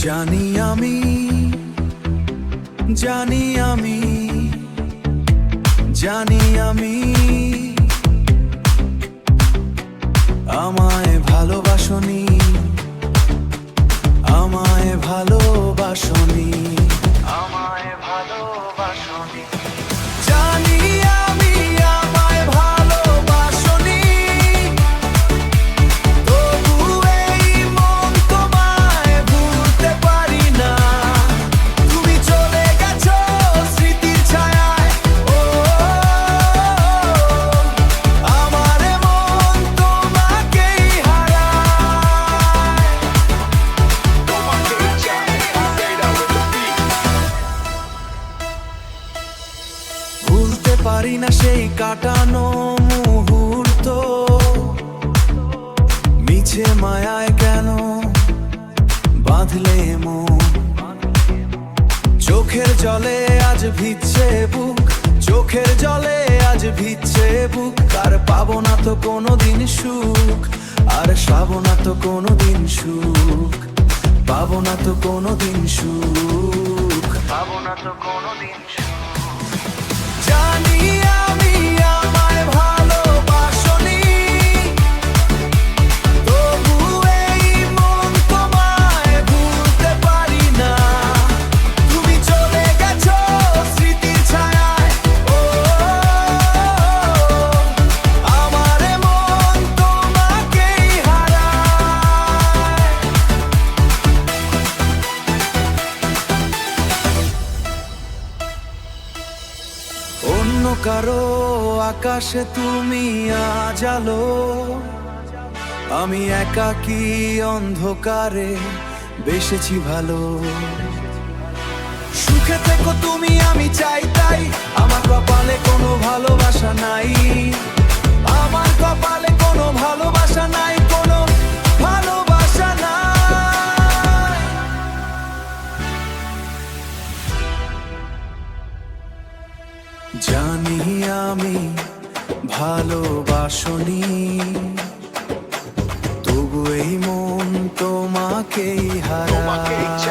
জানি আমি, জানি আমি, জানি আমি, আমায় ভালোবাসনি, আমায় ভালোবাসনি, আমায় ভালোবাসনি। জানি আমি আমায় ভালোবাসনি, তবু এই মন তোমায় ভুলতে পারি না। তুমি চলে গেছো স্মৃতির ছায়ায়, ও আমার মন তোমাকেই হারায়, তোমাকেই চায়। ভুলতে পারি না সেই কাটানো মুহূর্ত, মিছে মায়ায় কেন বাঁধলে মন। চোখের জলে আজ ভিজছে বুক, চোখের জলে আজ ভিজছে বুক। আর পাবো না তো কোনোদিন সুখ, আর পাবো না তো কোনোদিন সুখ, পাবো না তো কোনোদিন সুখ, পাবো না তো কোনোদিন সুখ। জানি আমি আমায় ভালোবাসনি, তবু এই মন তোমায় ভুলতে পারি না। তুমি চলে গেছো স্মৃতির ছায়ায়, ও আমার মন তোমাকেই হারায়। অন্য কারো আকাশে তুমি আজ আলো, আমি একাকী অন্ধকারে বেসেছি ভালো। সুখে থেকো তুমি আমি চাই তাই, আমার কপালে কোনো ভালোবাসা নাই, আমার কপালে কোনো ভালোবাসা নাই, কোনো ভালোবাসা নাই। জানি আমি ভালোবাসনি, তবু এই মন তোমাকেই হারায়।